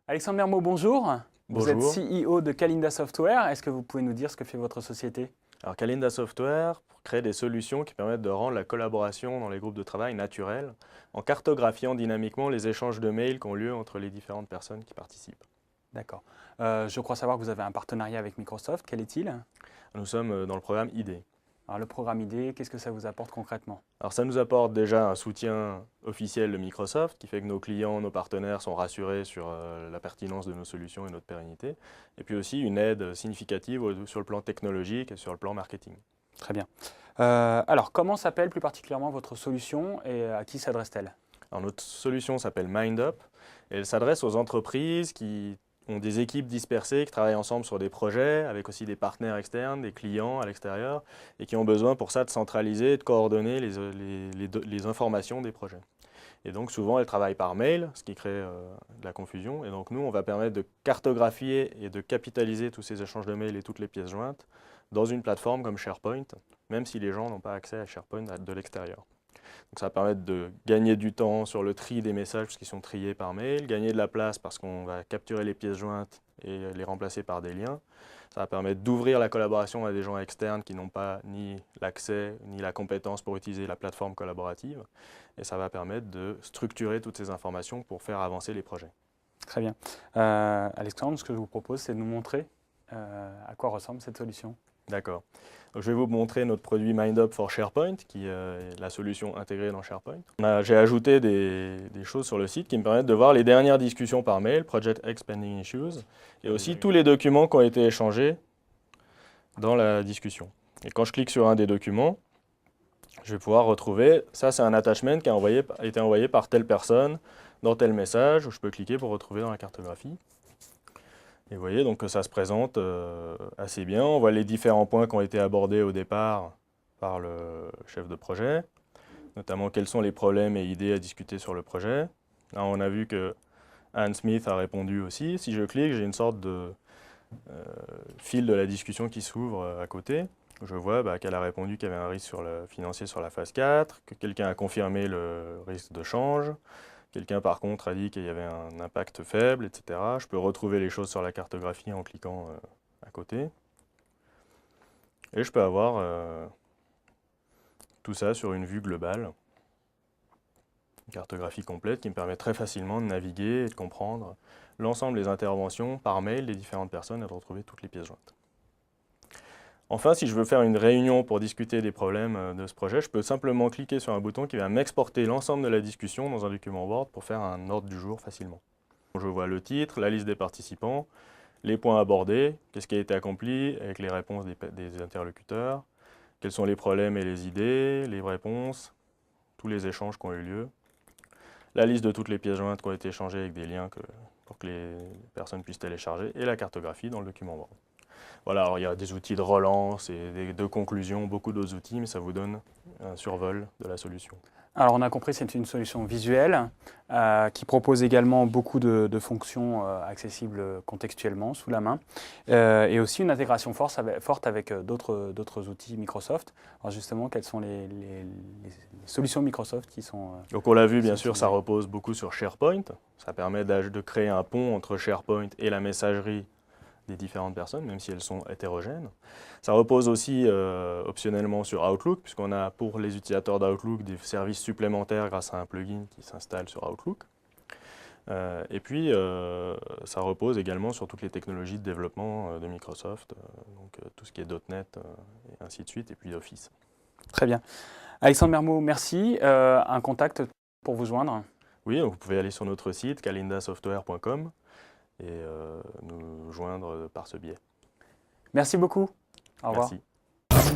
Alexandre Mermeau, bonjour. Vous êtes Bonjour. CEO de Calinda Software. Est-ce que vous pouvez nous dire ce que fait votre société? Alors Calinda Software crée des solutions qui permettent de rendre la collaboration dans les groupes de travail naturelle en cartographiant dynamiquement les échanges de mails qui ont lieu entre les différentes personnes qui participent. D'accord. Je crois savoir que vous avez un partenariat avec Microsoft. Quel est-il? Nous sommes dans le programme ID. Alors, le programme ID, qu'est-ce que ça vous apporte concrètement? Alors ça nous apporte déjà un soutien officiel de Microsoft qui fait que nos clients, nos partenaires sont rassurés sur la pertinence de nos solutions et notre pérennité. Et puis aussi une aide significative sur le plan technologique et sur le plan marketing. Très bien. Alors, comment s'appelle plus particulièrement votre solution et à qui s'adresse-t-elle? Alors notre solution s'appelle MindUp et elle s'adresse aux entreprises qui ont des équipes dispersées, qui travaillent ensemble sur des projets, avec aussi des partenaires externes, des clients à l'extérieur, et qui ont besoin pour ça de centraliser et de coordonner les informations des projets. Et donc souvent elles travaillent par mail, ce qui crée de la confusion, et donc nous on va permettre de cartographier et de capitaliser tous ces échanges de mails et toutes les pièces jointes dans une plateforme comme SharePoint, même si les gens n'ont pas accès à SharePoint de l'extérieur. Donc ça va permettre de gagner du temps sur le tri des messages parce qu'ils sont triés par mail, gagner de la place parce qu'on va capturer les pièces jointes et les remplacer par des liens. Ça va permettre d'ouvrir la collaboration à des gens externes qui n'ont pas ni l'accès ni la compétence pour utiliser la plateforme collaborative. Et ça va permettre de structurer toutes ces informations pour faire avancer les projets. Très bien. Alexandre, ce que je vous propose, c'est de nous montrer à quoi ressemble cette solution. D'accord. Donc, je vais vous montrer notre produit MindUp for SharePoint, qui est la solution intégrée dans SharePoint. J'ai ajouté des choses sur le site qui me permettent de voir les dernières discussions par mail, Project X Pending Issues, et aussi tous les documents qui ont été échangés dans la discussion. Et quand je clique sur un des documents, je vais pouvoir retrouver, ça c'est un attachment qui a été envoyé par telle personne dans tel message, où je peux cliquer pour retrouver dans la cartographie. Et vous voyez donc que ça se présente assez bien. On voit les différents points qui ont été abordés au départ par le chef de projet, notamment quels sont les problèmes et idées à discuter sur le projet. Là, on a vu que Anne Smith a répondu aussi. Si je clique, j'ai une sorte de fil de la discussion qui s'ouvre à côté. Je vois qu'elle a répondu qu'il y avait un risque financier sur la phase 4, que quelqu'un a confirmé le risque de change. Quelqu'un, par contre, a dit qu'il y avait un impact faible, etc. Je peux retrouver les choses sur la cartographie en cliquant à côté. Et je peux avoir tout ça sur une vue globale, une cartographie complète qui me permet très facilement de naviguer et de comprendre l'ensemble des interventions par mail des différentes personnes et de retrouver toutes les pièces jointes. Enfin, si je veux faire une réunion pour discuter des problèmes de ce projet, je peux simplement cliquer sur un bouton qui va m'exporter l'ensemble de la discussion dans un document Word pour faire un ordre du jour facilement. Je vois le titre, la liste des participants, les points abordés, qu'est-ce qui a été accompli avec les réponses des interlocuteurs, quels sont les problèmes et les idées, les réponses, tous les échanges qui ont eu lieu, la liste de toutes les pièces jointes qui ont été échangées avec des liens pour que les personnes puissent télécharger, et la cartographie dans le document Word. Voilà, alors il y a des outils de relance et de conclusion, beaucoup d'autres outils, mais ça vous donne un survol de la solution. Alors, on a compris, c'est une solution visuelle qui propose également beaucoup de fonctions accessibles contextuellement, sous la main, et aussi une intégration forte avec d'autres outils Microsoft. Alors justement, quelles sont les solutions Microsoft qui sont... Donc on l'a vu, bien sûr, ça repose beaucoup sur SharePoint. Ça permet de créer un pont entre SharePoint et la messagerie des différentes personnes, même si elles sont hétérogènes. Ça repose aussi optionnellement sur Outlook, puisqu'on a pour les utilisateurs d'Outlook des services supplémentaires grâce à un plugin qui s'installe sur Outlook. Et puis, ça repose également sur toutes les technologies de développement de Microsoft, donc tout ce qui est .NET et ainsi de suite, et puis Office. Très bien. Alexandre Mermeau, merci. Un contact pour vous joindre? Oui, donc vous pouvez aller sur notre site, calindasoftware.com, et nous joindre par ce biais. Merci beaucoup. Au revoir. Merci.